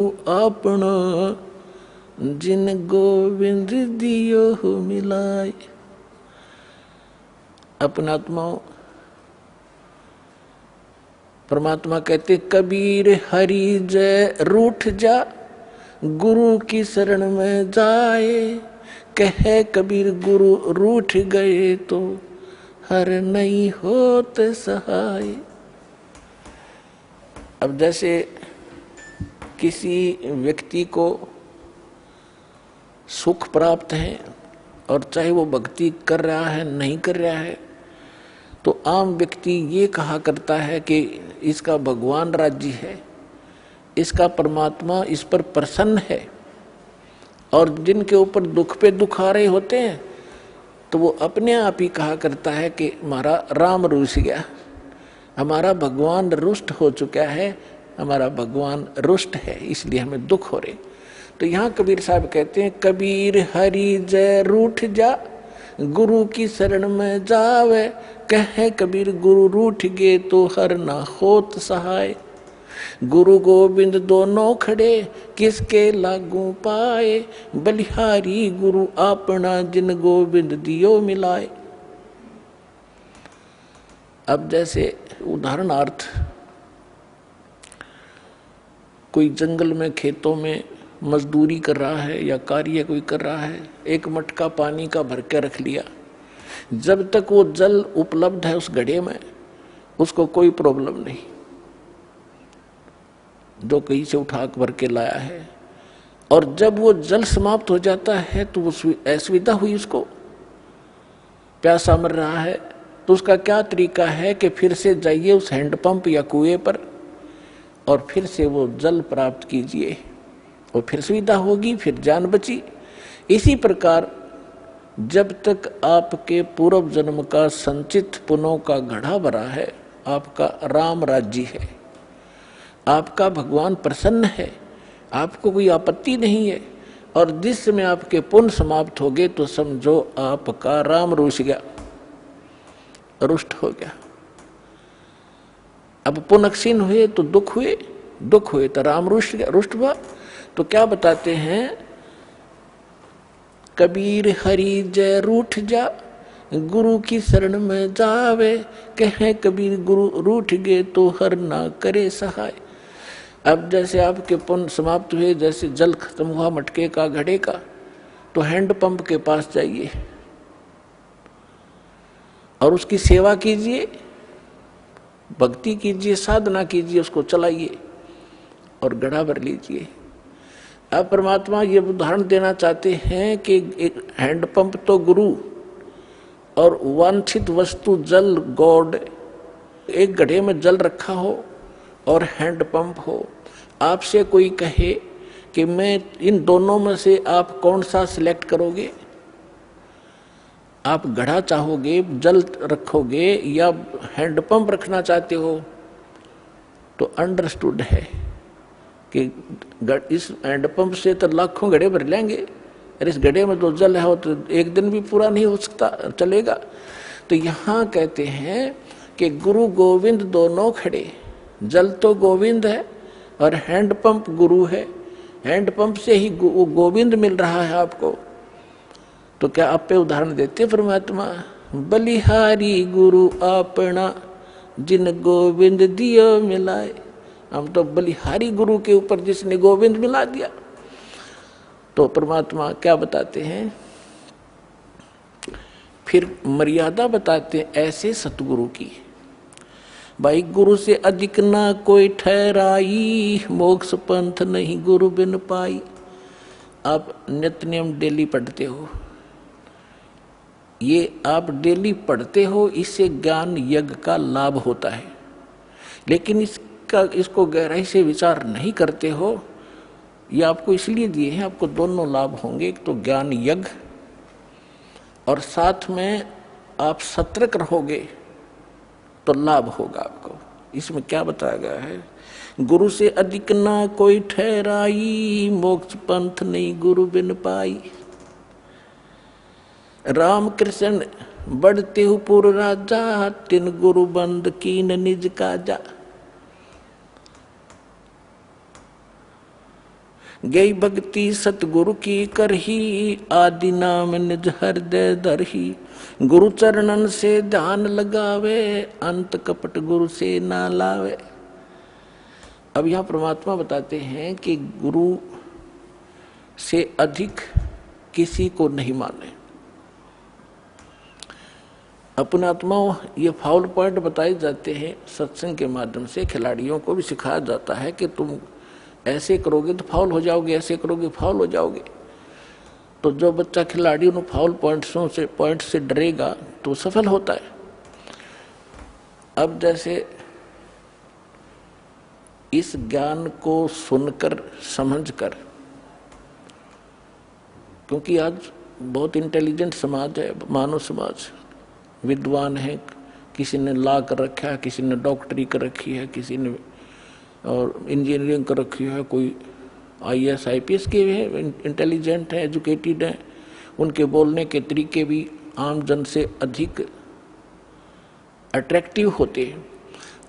अपना जिन गोविंद दियो मिलाए। अपनात्माओं, परमात्मा कहते कबीर हरि जय रूठ जा, गुरु की शरण में जाए। कहे कबीर गुरु रूठ गए तो हर नहीं होत सहाय। अब जैसे किसी व्यक्ति को सुख प्राप्त है और चाहे वो भक्ति कर रहा है नहीं कर रहा है, तो आम व्यक्ति ये कहा करता है कि इसका भगवान राज्य है, इसका परमात्मा इस पर प्रसन्न है। और जिनके ऊपर दुख पे दुख आ रहे होते हैं तो वो अपने आप ही कहा करता है कि हमारा राम रुस गया, हमारा भगवान रुष्ट हो चुका है, हमारा भगवान रुष्ट है, इसलिए हमें दुख हो रहे। तो यहाँ कबीर साहब कहते हैं कबीर हरि जय रूठ जा, गुरु की शरण में जावे। कहे कबीर गुरु रूठ गए तो हर ना होत सहाय। गुरु गोविंद दोनों खड़े किसके लागू पाए, बलिहारी गुरु अपना जिन गोविंद दियो मिलाए। अब जैसे उदाहरणार्थ कोई जंगल में खेतों में मजदूरी कर रहा है या कार्य कोई कर रहा है, एक मटका पानी का भर के रख लिया। जब तक वो जल उपलब्ध है उस घड़े में उसको कोई प्रॉब्लम नहीं, जो कहीं से उठा भर के लाया है। और जब वो जल समाप्त हो जाता है तो वो असुविधा हुई, उसको प्यासा मर रहा है, तो उसका क्या तरीका है कि फिर से जाइए उस हैंडपंप या कुएं पर और फिर से वो जल प्राप्त कीजिए, और फिर सुविधा होगी, फिर जान बची। इसी प्रकार जब तक आपके पूर्व जन्म का संचित पुण्यों का घड़ा भरा है, आपका राम राज्य है, आपका भगवान प्रसन्न है, आपको कोई आपत्ति नहीं है, और जिस समय आपके पुण्य समाप्त हो गए तो समझो आपका राम रुष्ट गया, रुष्ट हो गया। अब पुण्य क्षीण हुए तो दुख हुए, दुख हुए तो राम रुष्ट गया, रुष्ट हुआ। तो क्या बताते हैं कबीर हरि जय रूठ जा, गुरु की शरण में जावे। कहे कबीर गुरु रूठ गए तो हर ना करे सहाय। अब जैसे आपके पुण्य समाप्त हुए, जैसे जल खत्म हुआ मटके का घड़े का, तो हैंडपंप के पास जाइए और उसकी सेवा कीजिए, भक्ति कीजिए, साधना कीजिए, उसको चलाइए और घड़ा भर लीजिए। अब परमात्मा ये उदाहरण देना चाहते हैं कि एक हैंडपंप तो गुरु और वांछित वस्तु जल गॉड, एक घड़े में जल रखा हो और हैंडपंप हो। आपसे कोई कहे कि मैं इन दोनों में से आप कौन सा सिलेक्ट करोगे, आप घड़ा चाहोगे, जल रखोगे या हैंडपंप रखना चाहते हो, तो अंडरस्टूड है कि इस हैंडपंप से तो लाखों घड़े भर लेंगे, और इस घड़े में तो जल है तो एक दिन भी पूरा नहीं हो सकता, चलेगा। तो यहाँ कहते हैं कि गुरु गोविंद दोनों खड़े, जल तो गोविंद है और हैंडपंप गुरु है, हैंडपंप से ही गोविंद मिल रहा है आपको। तो क्या आप पे उदाहरण देते परमात्मा, बलिहारी गुरु अपना जिन गोविंद दियो मिलाए। हम तो बलिहारी गुरु के ऊपर जिसने गोविंद मिला दिया। तो परमात्मा क्या बताते हैं, फिर मर्यादा बताते हैं ऐसे सतगुरु की। भाई गुरु से अधिक ना कोई ठहराई, मोक्ष पंथ नहीं गुरु बिन पाई। आप नित्य नियम डेली पढ़ते हो, ये आप डेली पढ़ते हो, इससे ज्ञान यज्ञ का लाभ होता है, लेकिन इसको गहराई से विचार नहीं करते हो। ये आपको इसलिए दिए हैं, आपको दोनों लाभ होंगे, एक तो ज्ञान यज्ञ और साथ में आप सतर्क रहोगे तो लाभ होगा आपको। इसमें क्या बताया गया है, गुरु से अधिक ना कोई ठहराई, मोक्ष पंथ नहीं गुरु बिन पाई। राम कृष्ण बढ़ते हो पुर राजा, तिन गुरु बंद कीन निज काजा। गई भक्ति सतगुरु की करही, आदि नाम निज हृदय धरही। गुरु चरणन से ध्यान लगावे, अंत कपट गुरु से ना लावे। अब यहां परमात्मा बताते हैं कि गुरु से अधिक किसी को नहीं माने। अपने आत्माओं ये फाउल पॉइंट बताए जाते हैं सत्संग के माध्यम से। खिलाड़ियों को भी सिखाया जाता है कि तुम ऐसे करोगे तो फाउल हो जाओगे, ऐसे करोगे फाउल हो जाओगे। तो जो बच्चा खिलाड़ी उन फाउल पॉइंट से डरेगा तो सफल होता है। अब जैसे इस ज्ञान को सुनकर समझकर, क्योंकि आज बहुत इंटेलिजेंट समाज है, मानव समाज, विद्वान है, किसी ने लॉ कर रखा है, किसी ने डॉक्टरी कर रखी है, किसी ने और इंजीनियरिंग कर रखी है, कोई IAS IPS के हैं, इंटेलिजेंट हैं, एजुकेटेड हैं। उनके बोलने के तरीके भी आम जन से अधिक अट्रैक्टिव होते हैं।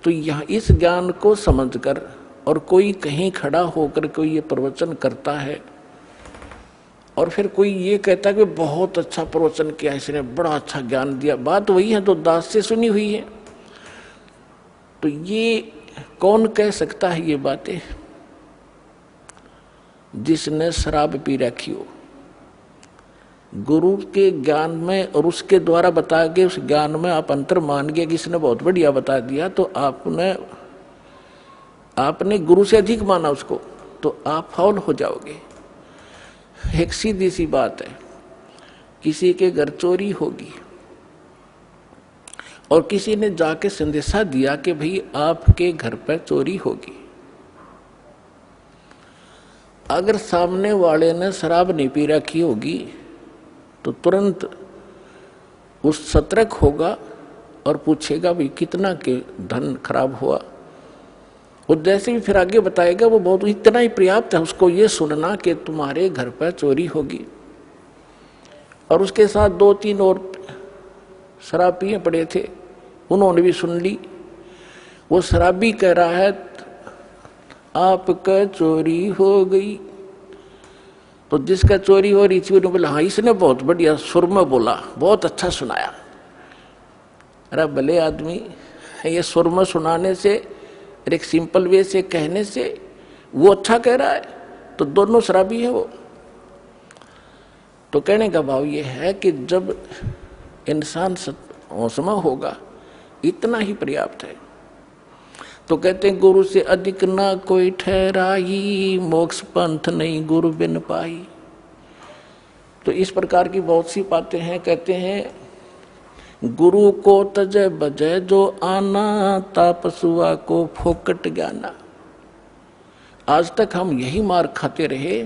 तो यहाँ इस ज्ञान को समझकर और कोई कहीं खड़ा होकर कोई ये प्रवचन करता है और फिर कोई ये कहता है कि बहुत अच्छा प्रवचन किया, इसने बड़ा अच्छा ज्ञान दिया, बात वही है तो दास से सुनी हुई है। तो ये कौन कह सकता है ये बातें? जिसने शराब पी रखी हो। गुरु के ज्ञान में और उसके द्वारा बताए गए उस ज्ञान में आप अंतर मान गए कि इसने बहुत बढ़िया बता दिया, तो आपने गुरु से अधिक माना उसको, तो आप फाउल हो जाओगे। एक सीधी सी बात है, किसी के घर चोरी होगी और किसी ने जाके संदेशा दिया कि भाई आपके घर पर चोरी होगी। अगर सामने वाले ने शराब नहीं पी रखी होगी तो तुरंत उस सतर्क होगा और पूछेगा भाई कितना के धन खराब हुआ। और जैसे भी फिर आगे बताएगा वो बहुत इतना ही पर्याप्त है उसको ये सुनना कि तुम्हारे घर पर चोरी होगी। और उसके साथ 2-3 और शराब पिए पड़े थे, उन्होंने भी सुन ली। वो शराबी कह रहा है आपका चोरी हो गई। तो जिसका चोरी हो रही थी उन्होंने बोला हाँ इसने बहुत बढ़िया सुर में बोला, बहुत अच्छा सुनाया। अरे भले आदमी, ये सुर में सुनाने से एक सिंपल वे से कहने से वो अच्छा कह रहा है, तो दोनों शराबी है वो। तो कहने का भाव ये है कि जब इंसान होशमा होगा इतना ही पर्याप्त है। तो कहते हैं गुरु से अधिक ना कोई ठहराई, मोक्ष पंथ नहीं गुरु बिन पाई। तो इस प्रकार की बहुत सी बातें हैं। कहते हैं गुरु को तजय बजय जो आना, तापसुआ को फोकट ज्ञाना। आज तक हम यही मार खाते रहे।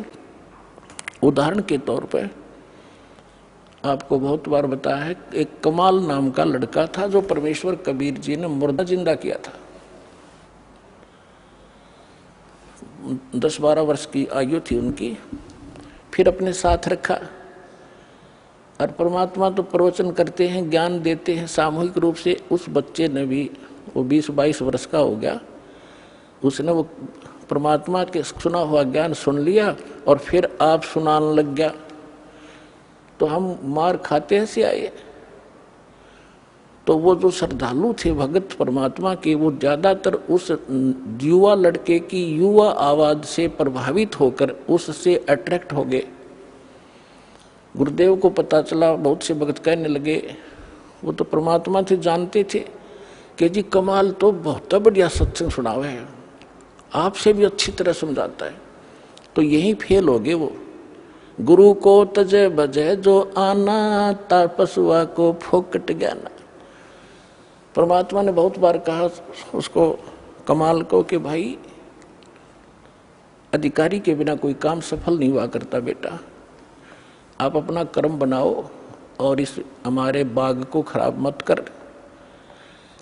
उदाहरण के तौर पर आपको बहुत बार बताया है, एक कमाल नाम का लड़का था जो परमेश्वर कबीर जी ने मुर्दा जिंदा किया था। 10-12 वर्ष की आयु थी उनकी। फिर अपने साथ रखा और परमात्मा तो प्रवचन करते हैं, ज्ञान देते हैं सामूहिक रूप से। उस बच्चे ने भी, वो 20-22 वर्ष का हो गया, उसने वो परमात्मा के सुना हुआ ज्ञान सुन लिया और फिर आप सुनाने लग गया। तो हम मार खाते से आए। तो वो जो श्रद्धालु थे भगत परमात्मा के, वो ज्यादातर उस युवा लड़के की युवा आवाज से प्रभावित होकर उससे अट्रैक्ट हो गए। गुरुदेव को पता चला, बहुत से भगत कहने लगे, वो तो परमात्मा थे, जानते थे कि जी कमाल तो बहुत बढ़िया सत्संग सुनावे है, आपसे भी अच्छी तरह समझाता है। तो यही फेल हो गए वो। गुरु को तजय बजय जो आना, तापसुआ को फोकट ज्ञाना। परमात्मा ने बहुत बार कहा उसको, कमाल को, कि भाई अधिकारी के बिना कोई काम सफल नहीं हुआ करता बेटा, आप अपना कर्म बनाओ और इस हमारे बाग को खराब मत कर।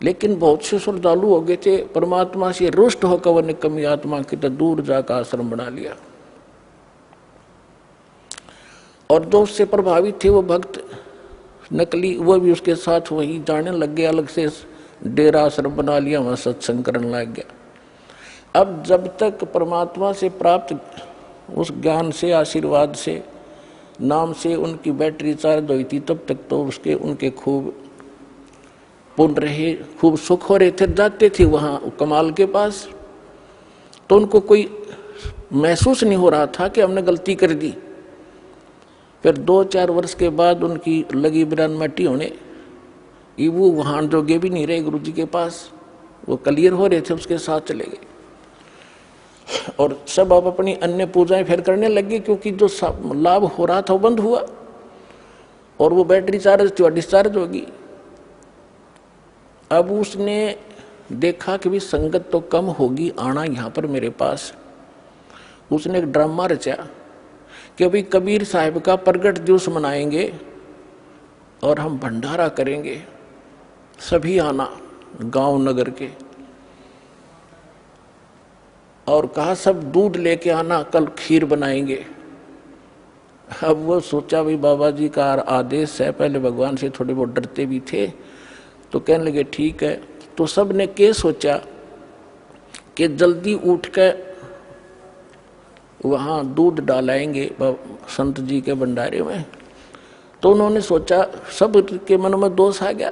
लेकिन बहुत से श्रद्धालु हो गए थे, परमात्मा से रुष्ट होकर वह निकम्मी आत्मा की तो दूर जाकर आश्रम बना लिया। और जो उससे प्रभावित थे वो भक्त नकली, वो भी उसके साथ वही जाने लग गए, अलग से डेरा आश्रम बना लिया, वहां सत्संग करने लग गया। अब जब तक परमात्मा से प्राप्त उस ज्ञान से, आशीर्वाद से, नाम से उनकी बैटरी चार्ज हुई थी। तब तक तो उनके खूब पुण्य रहे, खूब सुख हो रहे थे। जाते थे वहाँ कमाल के पास तो उनको कोई महसूस नहीं हो रहा था कि हमने गलती कर दी। फिर 2-4 वर्ष के बाद उनकी लगी बिरान मट्टी होने, वो वहाँ जोगे भी नहीं रहे गुरु जी के पास, वो क्लियर हो रहे थे, उसके साथ चले गए। और सब अब अपनी अन्य पूजाएं फिर करने लगे, क्योंकि जो लाभ हो रहा था वो बंद हुआ और वो बैटरी चार्ज डिस्चार्ज होगी। अब उसने देखा कि भी संगत तो कम होगी, आना यहाँ पर मेरे पास। उसने एक ड्रामा रचा कि अभी कबीर साहब का प्रगट दिवस मनाएंगे और हम भंडारा करेंगे, सभी आना गांव नगर के। और कहा सब दूध लेके आना, कल खीर बनाएंगे। अब वो सोचा भाई बाबा जी का आदेश है, पहले भगवान से थोड़े बहुत डरते भी थे, तो कहने लगे ठीक है। तो सब ने क्या सोचा कि जल्दी उठ कर वहाँ दूध डालाएंगे संत जी के भंडारे में। तो उन्होंने सोचा, सब के मन में दोष आ गया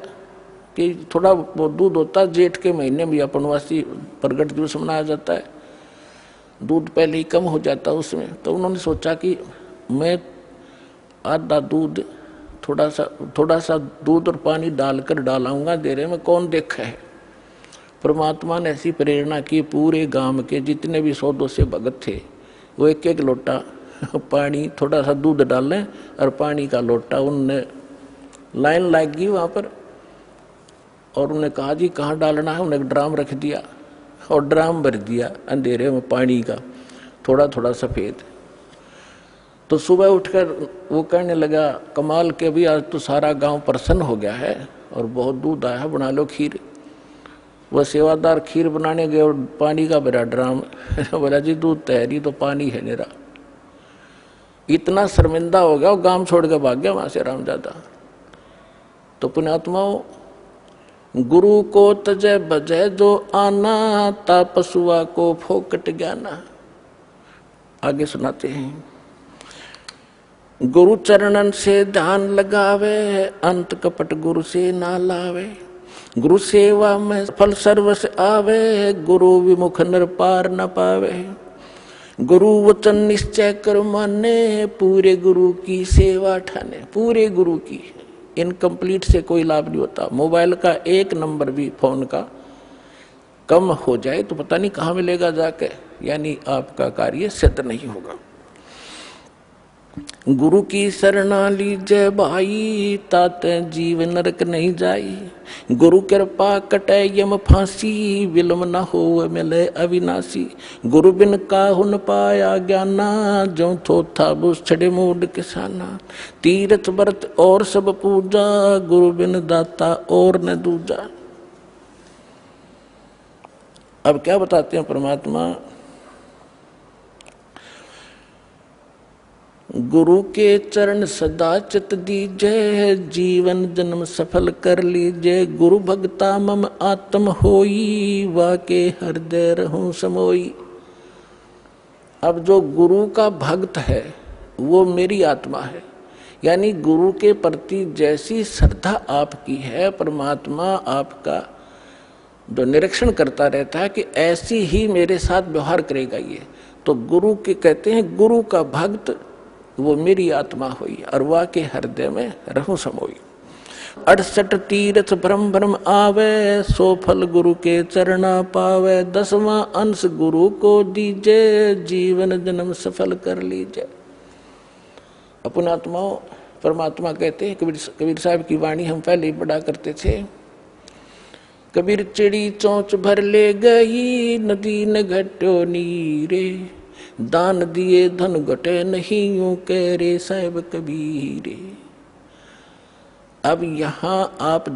कि थोड़ा वो दूध होता, जेठ के महीने में अपनवासी प्रगट दिवस मनाया जाता है, दूध पहले ही कम हो जाता उसमें। तो उन्होंने सोचा कि मैं आधा दूध, थोड़ा सा दूध और पानी डालकर डालाऊंगा देरे में, कौन देखा है। परमात्मा ने ऐसी प्रेरणा की, पूरे गांव के जितने भी 100-200 भगत थे वो एक एक लोटा पानी, थोड़ा सा दूध डालें और पानी का लोटा, उनने लाइन लग गई वहाँ पर। और उन्हें कहा जी कहाँ डालना है, उन्हें एक ड्राम रख दिया और ड्राम भर दिया अंधेरे में पानी का, थोड़ा थोड़ा सफ़ेद। तो सुबह उठकर वो कहने लगा, कमाल के भी आज तो सारा गांव प्रसन्न हो गया है और बहुत दूध आया है, बना लो खीर। वह सेवादार खीर बनाने गए और पानी का भरा ड्राम बोला जी दूध तैयारी तो पानी है मेरा। इतना शर्मिंदा हो गया, वो गांव छोड़ के भाग गया वहां से रामजादा। तो पुण्यात्माओं, गुरु को तजय बजय जो आना, तापसुआ को फोकट ज्ञाना। आगे सुनाते हैं, गुरु चरणन से ध्यान लगावे, अंत कपट गुरु से ना लावे। गुरु सेवा में फल सर्वस आवे, गुरु विमुख नर पार न पावे। गुरु वचन निश्चय कर माने, पूरे गुरु की सेवा ठाने। पूरे गुरु की, इनकम्प्लीट से कोई लाभ नहीं होता। मोबाइल का एक नंबर भी फोन का कम हो जाए तो पता नहीं कहाँ मिलेगा जाके, यानी आपका कार्य सिद्ध नहीं होगा। गुरु की शरणा लीजय भाई, ताते जीव नरक नहीं जाई। गुरु कृपा कटे यम फांसी, विलम न हो मिले अविनाशी। गुरु बिन काहु न पाया ज्ञाना, जो थो था बुस छड़े मूड किसाना। तीरथ व्रत और सब पूजा, गुरु बिन दाता और न दूजा। अब क्या बताते हैं परमात्मा, गुरु के चरण सदा चित दीजय, जीवन जन्म सफल कर लीजय। गुरु भक्ता मम आत्म होई, वाके हृदय रहूं समोई। अब जो गुरु का भक्त है वो मेरी आत्मा है, यानी गुरु के प्रति जैसी श्रद्धा आपकी है, परमात्मा आपका जो निरीक्षण करता रहता है कि ऐसी ही मेरे साथ व्यवहार करेगा ये। तो गुरु के कहते हैं, गुरु का भक्त वो मेरी आत्मा हुई, और वा के हृदय में रहूं समोई। 68 तीर्थ भ्रम भ्रम आवे, सो फल गुरु के चरणा पावे। 10वां अंश गुरु को दीजे, जीवन जन्म सफल कर लीजिए। अपन आत्माओं, परमात्मा कहते हैं, कबीर साहब की वाणी हम पहले ही पढ़ा करते थे। कबीर चिड़ी चोंच भर ले गई, नदी न घटो नीरे। दान दिए धन घटे नहीं, यूं कह रे साहिब कबीरे। अब यहाँ आप,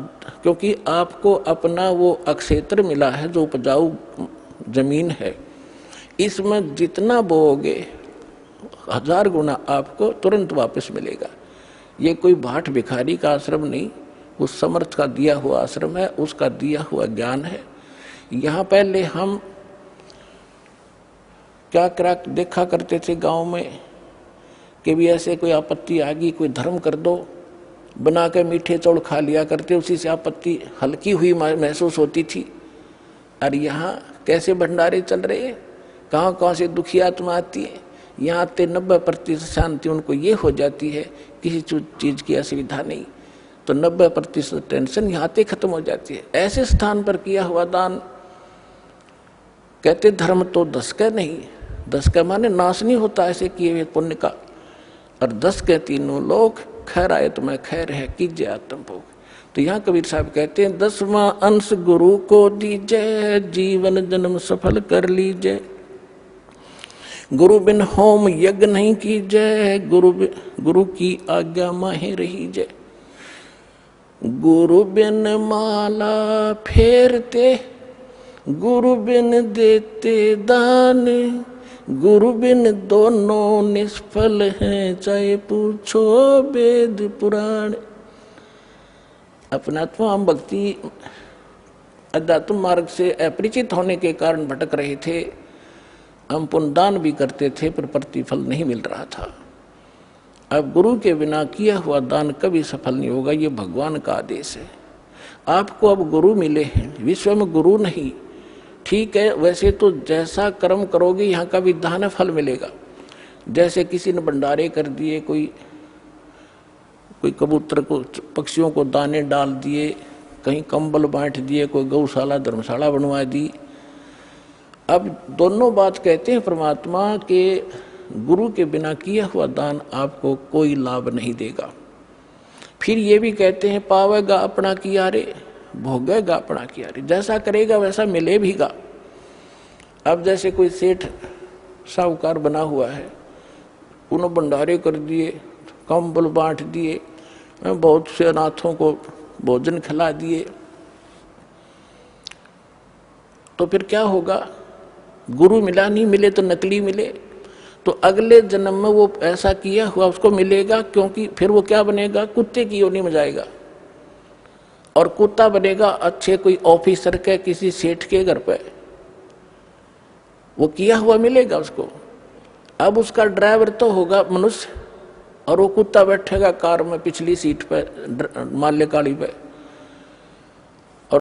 क्योंकि आपको अपना वो अक्षेत्र मिला है जो उपजाऊ जमीन है, इसमें जितना बोओगे 1000 गुना आपको तुरंत वापस मिलेगा। ये कोई भाट भिखारी का आश्रम नहीं, उस समर्थ का दिया हुआ आश्रम है, उसका दिया हुआ ज्ञान है। यहाँ पहले हम क्या क्या देखा करते थे गांव में कि भी ऐसे कोई आपत्ति आ गई, कोई धर्म कर दो, बना के मीठे चौड़ खा लिया करते, उसी से आपत्ति हल्की हुई महसूस होती थी। और यहाँ कैसे भंडारे चल रहे, कहाँ कहाँ से दुखी आत्मा आती है, यहाँ आते 90% शांति उनको ये हो जाती है, किसी चीज की असुविधा नहीं, तो 90% टेंशन यहाँ आते खत्म हो जाती है। ऐसे स्थान पर किया हुआ दान, कहते धर्म तो 10 का नहीं, 10 का माने नाश नहीं होता ऐसे किए हुए पुण्य का, और 10 के तीनों लोग खैर आए तो मैं खैर है कीजिए आत्म भोग। तो यहाँ कबीर साहब कहते हैं 10वां अंश गुरु को दीजिए, जीवन जन्म सफल कर लीजिए। गुरु बिन होम यज्ञ नहीं कीजिए, गुरु की आज्ञा माहे रहीजे। गुरु बिन माला फेरते, गुरु बिन देते दान, गुरु बिन दोनों निष्फल हैं, चाहे पूछो वेद पुराण। अपनात्मा भक्ति अध्यात्म मार्ग से अपरिचित होने के कारण भटक रहे थे। हम पुण्य दान भी करते थे पर प्रतिफल नहीं मिल रहा था। अब गुरु के बिना किया हुआ दान कभी सफल नहीं होगा, ये भगवान का आदेश है। आपको अब गुरु मिले हैं, विश्व में गुरु नहीं, ठीक है, वैसे तो जैसा कर्म करोगे यहाँ का विधान है, फल मिलेगा। जैसे किसी ने भंडारे कर दिए, कोई कबूतर को, पक्षियों को दाने डाल दिए, कहीं कंबल बांट दिए, कोई गौशाला धर्मशाला बनवा दी। अब दोनों बात कहते हैं परमात्मा के गुरु के बिना किया हुआ दान आपको कोई लाभ नहीं देगा। फिर ये भी कहते हैं पावेगा अपना किया रे, भोगेगा अपना किया रे, जैसा करेगा वैसा मिले भीगा। अब जैसे कोई सेठ साहूकार बना हुआ है, उन्होंने भंडारे कर दिए, कंबल बांट दिए, बहुत से अनाथों को भोजन खिला दिए, तो फिर क्या होगा? गुरु मिला, नहीं मिले तो नकली मिले, तो अगले जन्म में वो ऐसा किया हुआ उसको मिलेगा, क्योंकि फिर वो क्या बनेगा? कुत्ते की योनि में जाएगा, और कुत्ता बनेगा अच्छे कोई ऑफिसर के, किसी सेठ के घर पे, वो किया हुआ मिलेगा उसको। अब उसका ड्राइवर तो होगा मनुष्य, और वो कुत्ता बैठेगा कार में पिछली सीट पे, माल्यकाली पे।